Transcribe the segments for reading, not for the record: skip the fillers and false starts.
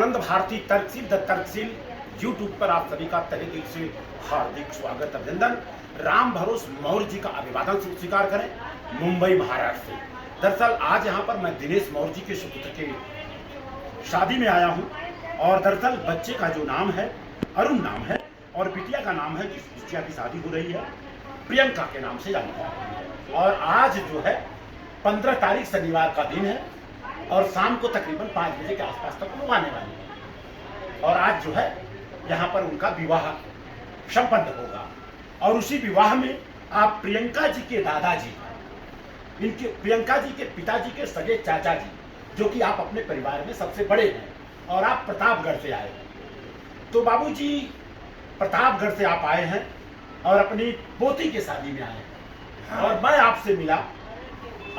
Anand Bharti तर्कशील the तर्कशील YouTube पर आप सभी का तहे दिल से हार्दिक स्वागत अभिनंदन। राम भरोस मौर्य जी का अभिवादन स्वीकार करें मुंबई महाराष्ट्र से। दरअसल आज यहाँ पर मैं दिनेश मौर्य जी के सुपुत्र के शादी में आया हूँ और दरअसल बच्चे का जो नाम है अरुण नाम है और बिटिया का नाम है जिस बिटिया की शादी हो रही है प्रियंका के नाम से जानी जा रही है। और आज जो है 15 तारीख शनिवार का दिन है और शाम को तकरीबन 5 बजे के आसपास तक लोग आने वाले हैं और आज जो है यहाँ पर उनका विवाह संपन्न होगा। और उसी विवाह में आप प्रियंका जी के दादाजी, इनके प्रियंका जी के पिताजी के सगे चाचा जी, जो कि आप अपने परिवार में सबसे बड़े हैं और आप प्रतापगढ़ से आए हैं। तो बाबूजी प्रतापगढ़ से आप आए हैं और अपनी पोती के शादी में आए हैं और मैं आपसे मिला,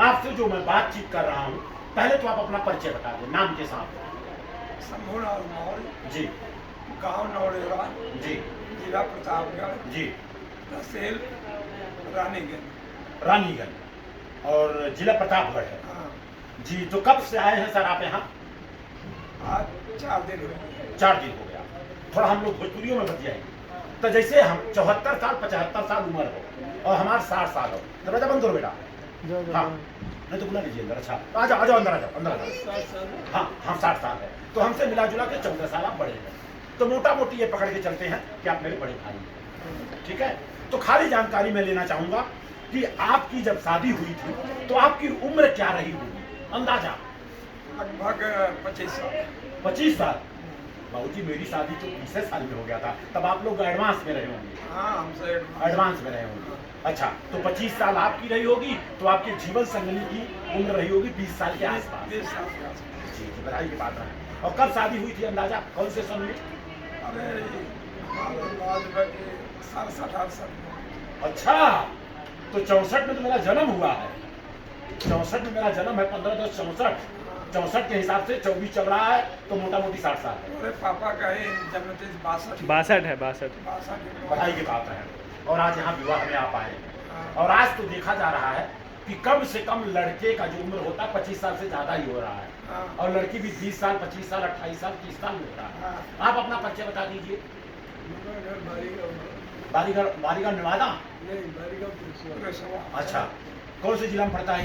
आपसे जो मैं बातचीत कर रहा हूँ, पहले तो आप अपना परिचय बता दें नाम के साथ। शंभूलाल मौर्य जी। गांव नौरेरा जी। जिला प्रतापगढ़ जी। तहसील रानीगंज। रानीगंज और जिला प्रतापगढ़ है। हाँ, जी। तो कब से आए हैं सर आप यहाँ? आज 4 दिन हो गए। 4 दिन हो गया। थोड़ा हम लोग भोजपुरियों में बतियाएंगे। तो जैसे हम 74 साल 75 साल उम्र हो और हमारा 60 साल हो, दरवाजा बंद करो बेटा। हाँ, नहीं तो बुला लीजिए अंदर। अच्छा, आ जाओ अंदर, आ जाओ अंदर, आ जाओ। हाँ, हम 60 साल है तो हमसे मिला जुला के 14 साल आप बड़े हैं। तो मोटा मोटी ये पकड़ के चलते हैं कि आप मेरे बड़े भाई हैं। ठीक है। तो खाली जानकारी मैं लेना चाहूंगा कि आपकी जब शादी हुई थी तो आपकी उम्र क्या रही होगी अंदाजा? लगभग 25 साल। 25 साल। बाबूजी मेरी शादी तो 20 साल में हो गया था, तब आप लोग एडवांस में रहे होंगे। हाँ, हमसे एडवांस में रहे होंगे। अच्छा, तो 25 साल आपकी रही होगी तो आपके जीवन संगनी की उम्र रही होगी 20 साल के आसपास। 20 साल के आसपास। जी, बधाई की बात है। और कब शादी हुई थी अंदाजा कौन से सन में? अरे हमारे 67-68। अच्छा, तो 64 में तो मेरा जन्म हुआ है। 64 में मेरा जन्म है, 15/10/64। 64 के हिसाब से 24 चल रहा है तो मोटा मोटी 60 साल है। अरे पापा का ही जन्म 62 62 है। 62। बधाई की बात है। और आज यहाँ विवाह में आप आए हैं और आज तो देखा जा रहा है कि कम से कम लड़के का जो उम्र होता है 25 साल से ज्यादा ही हो रहा है और लड़की भी 20 साल 25 साल 28 साल 30 साल में हो रहा है। आप अपना परिचय बता दीजिए। बारीगढ़ नवादा। अच्छा, कौन से जिला में पड़ता है?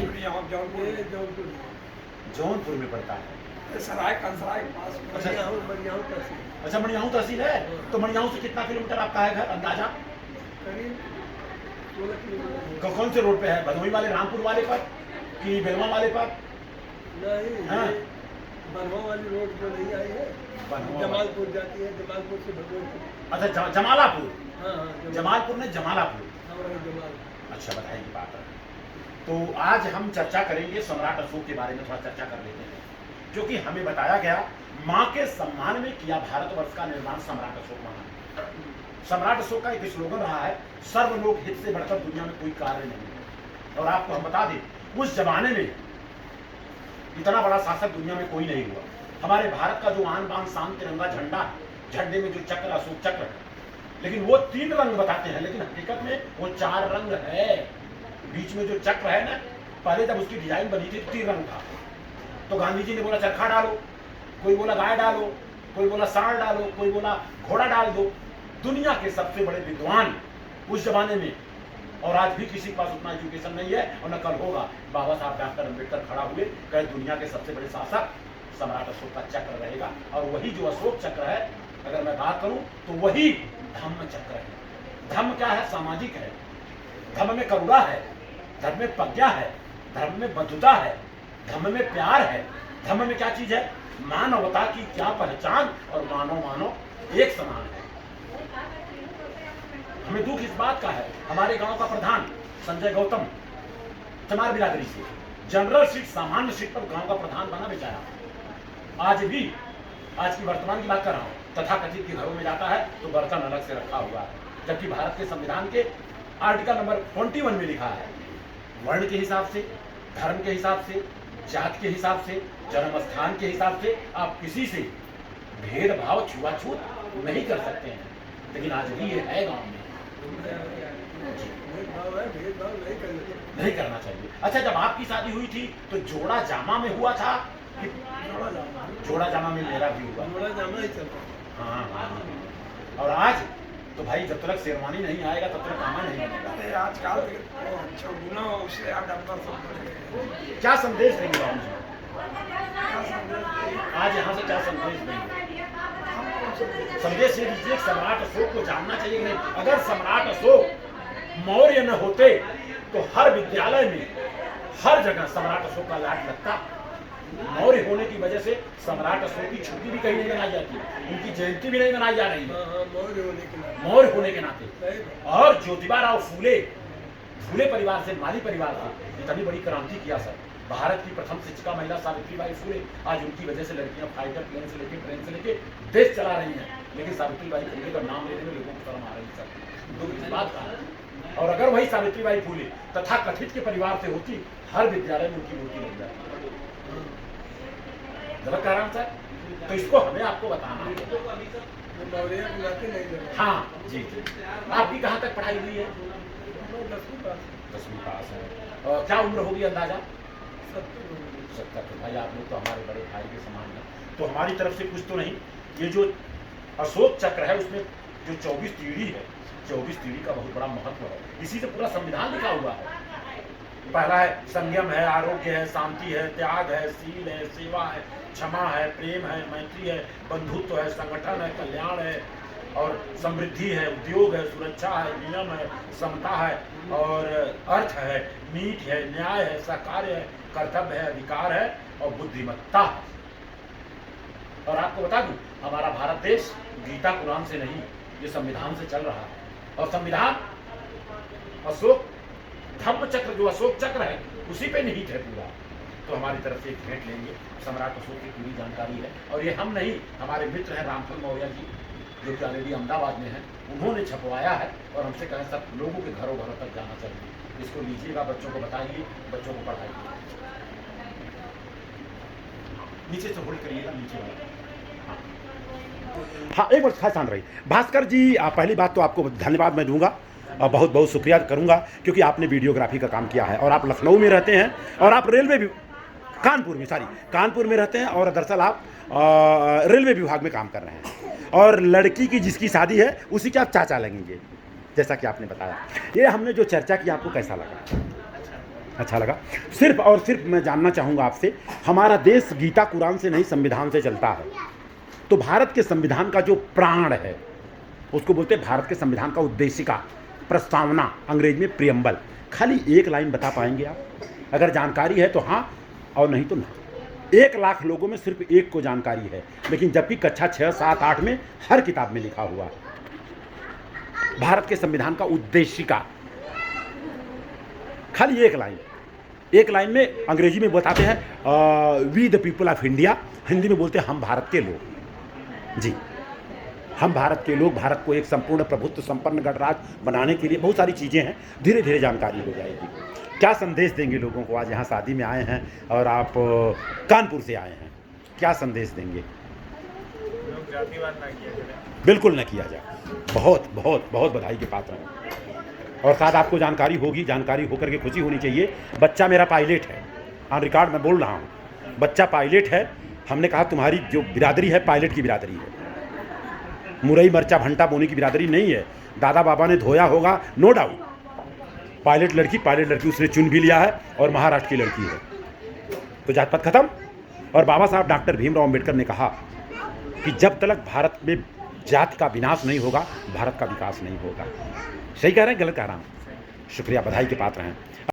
जौनपुर में पड़ता है। सराय कंसराय के पास। अच्छा, मणियाहू तहसील है। तो मणियाहू से कितना किलोमीटर आपका है घर अंदाजा? कौन से रोड पे है? भदोही वाले रामपुर वाले पर कि बेलवा वाले पर? नहीं, बनवा वाली रोड जो नहीं आई है, जमालपुर जाती है, जमालपुर से भदोही। अच्छा, जमालापुर। हाँ, जमालपुर ने जमालापुर। जमालपुर। अच्छा, बधाई की बात है। तो आज हम चर्चा करेंगे सम्राट अशोक के बारे में, थोड़ा चर्चा कर लेते हैं। जो कि हमें बताया गया माँ के सम्मान में किया भारतवर्ष का निर्माण सम्राट अशोक महान। सम्राट अशोक का एक स्लोगन रहा है, सर्वलोक हित से बढ़कर दुनिया में कोई कार्य नहीं है। और आपको हम बता दें उस जमाने में इतना बड़ा शासक दुनिया में कोई नहीं हुआ। हमारे भारत का जो आन बान शान तिरंगा झंडा है, झंडे में जो चक्र अशोक चक्र है, लेकिन वो 3 रंग बताते हैं, लेकिन हकीकत में वो 4 रंग है। बीच में जो चक्र है ना, पहले जब उसकी डिजाइन बनी थी 3 रंग था। तो गांधी जी ने बोला चरखा डालो, कोई बोला गाय डालो, कोई बोला सांड डालो, कोई बोला घोड़ा डाल दो। दुनिया के सबसे बड़े विद्वान उस जमाने में, और आज भी किसी के पास उतना एजुकेशन नहीं है और न कल होगा, बाबा साहब डॉक्टर अम्बेडकर खड़ा हुए कहे दुनिया के सबसे बड़े शासक सम्राट अशोक का चक्र रहेगा। और वही जो अशोक चक्र है, अगर मैं बात करूं तो वही धम्म चक्र है। धम्म क्या है? सामाजिक है। धर्म में करुणा है, धर्म में प्रज्ञा है, धर्म में बंधुता है, धर्म में प्यार है। धर्म में क्या चीज है? मानवता की क्या पहचान और मानव एक समान है। हमें दुख इस बात का है, हमारे गांव का प्रधान संजय गौतम चमार बिरादरी से जनरल सीट सामान्य सीट पर गांव का प्रधान बना बेचारा। आज भी, आज की वर्तमान की बात कर रहा हूं, तथाकथित के घरों में जाता है तो बर्तन अलग से रखा हुआ है, जबकि भारत के संविधान के आर्टिकल नंबर 21 में लिखा है वर्ण के हिसाब से, धर्म के हिसाब से, जात के हिसाब से, जन्म स्थान के हिसाब से आप किसी से भेदभाव छुआछूत नहीं कर सकते हैं। लेकिन आज भी ये है गांव में, भेदभाव नहीं करना चाहिए। नहीं करना चाहिए। अच्छा, जब आपकी शादी हुई थी तो जोड़ा जामा में हुआ था जोड़ा जामा में मेरा भी हुआ। जोड़ा जामा ही चल रहा है। हाँ। और आज तो भाई जब तक शेरवानी नहीं आएगा तब तक कामा नहीं बनेगा। अरे आजकल चौगुना उससे आडम्बर सब बढ़ क्या संदेश देंगे राम जी? गए। आज यहाँ से क्या संदेश देंगे? संदेश ये दीजिए कि सम्राट अशोक को जानना चाहिए कि नहीं। अगर सम्राट अशोक मौर्य न होते तो हर विद्यालय में हर जगह सम्राट अशोक का लाड लगता। मौर्य होने की वजह से सम्राट अशोक की छुट्टी भी कहीं नहीं मनाई जाती, उनकी जयंती भी नहीं मनाई जा रही है मौर्य होने के नाते। और ज्योतिबा राव फूले परिवार से, माली परिवार से इतनी बड़ी क्रांति किया सर। भारत की प्रथम शिक्षिका महिला सावित्रीबाई फूले, आज उनकी वजह से लड़कियां फाइटर प्लेन से लेकर ट्रेन से लेकर देश चला रही हैं। लेकिन सावित्रीबाई फूले का नाम लेने में लोगों को शर्म आ रही सर, दुख इस बात का है। और अगर वही सावित्रीबाई फूले तथा कथित के परिवार से होती, हर विद्यालय में उनकी मूर्ति लग जाती। गलत कह रहा हूं सर? तो इसको हमें आपको बताना है। हाँ जी जी। आपकी कहाँ तक पढ़ाई हुई है? 10वीं पास है। और क्या उम्र होगी अंदाजा? 70। तो भाई आप लोग तो हमारे बड़े भाई के समान हैं, तो हमारी तरफ से कुछ तो नहीं। ये जो अशोक चक्र है उसमें जो 24 तीड़ी है, 24 तीड़ी का बहुत बड़ा महत्व है। इसी से पूरा संविधान लिखा हुआ है। पहला है संयम है, आरोग्य है, शांति है, त्याग है, शील है, सेवा है, क्षमा है, प्रेम है, मैत्री है, बंधुत्व है, संगठन है, कल्याण है, और समृद्धि है, उद्योग है, सुरक्षा है, नियम है, समता है, और अर्थ है, नीति है, न्याय है, सहकार्य है, कर्तव्य है, अधिकार है और बुद्धिमत्ता है। और आपको बता दूं, हमारा भारत देश गीता कुरान से नहीं, ये संविधान से चल रहा है। और संविधान अशोक धम्म चक्र, जो अशोक चक्र है, उसी पे निहित है पूरा। तो हमारी तरफ से एक भेंट लेंगे, सम्राट अशोक की पूरी जानकारी है। और ये हम नहीं, हमारे मित्र हैं रामफल मौर्य जी, जो कि ऑलरेडी अहमदाबाद में हैं, उन्होंने छपवाया है और हमसे कहा सब लोगों के घरों घरों तक जाना चाहिए। इसको लीजिएगा, बच्चों को बताइए, बच्चों को पढ़ाइए। नीचे से होल्ड करिएगा, नीचे वाला। हाँ, एक बार खास आन रही भास्कर जी, पहली बात तो आपको धन्यवाद मैं दूंगा और बहुत बहुत शुक्रिया करूंगा, क्योंकि आपने वीडियोग्राफी का काम किया है और आप लखनऊ में रहते हैं और आप रेलवे भी कानपुर में रहते हैं और दरअसल आप रेलवे विभाग में काम कर रहे हैं। और लड़की की जिसकी शादी है उसी के आप चाचा लगेंगे, जैसा कि आपने बताया। ये हमने जो चर्चा की आपको कैसा लगा? अच्छा लगा। सिर्फ और सिर्फ मैं जानना चाहूँगा आपसे, हमारा देश गीता कुरान से नहीं संविधान से चलता है, तो भारत के संविधान का जो प्राण है उसको बोलते हैं भारत के संविधान का उद्देशिका, प्रस्तावना, अंग्रेजी में प्रियम्बल। खाली एक लाइन बता पाएंगे आप? अगर जानकारी है तो हाँ, और नहीं तो ना। 1 लाख लोगों में सिर्फ एक को जानकारी है, लेकिन जबकि कक्षा 6, 7, 8 में हर किताब में लिखा हुआ है भारत के संविधान का उद्देशिका। खाली एक लाइन में अंग्रेजी में बताते हैं we the people of India, Hindi में बोलते हैं हम भारत के लोग। जी, हम भारत के लोग। भारत को एक संपूर्ण प्रभुत्व संपन्न गणराज्य बनाने के लिए बहुत सारी चीज़ें हैं, धीरे धीरे जानकारी हो जाएगी। क्या संदेश देंगे लोगों को? आज यहाँ शादी में आए हैं और आप कानपुर से आए हैं, क्या संदेश देंगे? लोग जातिवाद ना किया जाए। बिल्कुल न किया जाए। बहुत बहुत बहुत बधाई के पात्र हैं। और शायद आपको जानकारी होगी, जानकारी होकर के खुशी होनी चाहिए। बच्चा मेरा पायलट है, ऑन रिकॉर्ड मैं बोल रहा हूँ, बच्चा पायलट है। हमने कहा तुम्हारी जो बिरादरी है पायलट की बिरादरी है, मुरई मरचा भंटा बोनी की बिरादरी नहीं है। दादा बाबा ने धोया होगा, नो डाउट। पायलट लड़की उसने चुन भी लिया है और महाराष्ट्र की लड़की है, तो जात पात खत्म। और बाबा साहब डॉक्टर भीमराव अंबेडकर ने कहा कि जब तक भारत में जाति का विनाश नहीं होगा, भारत का विकास नहीं होगा। सही कह रहे हैं, गलत कह रहा हूँ? शुक्रिया, बधाई के पात्र हैं।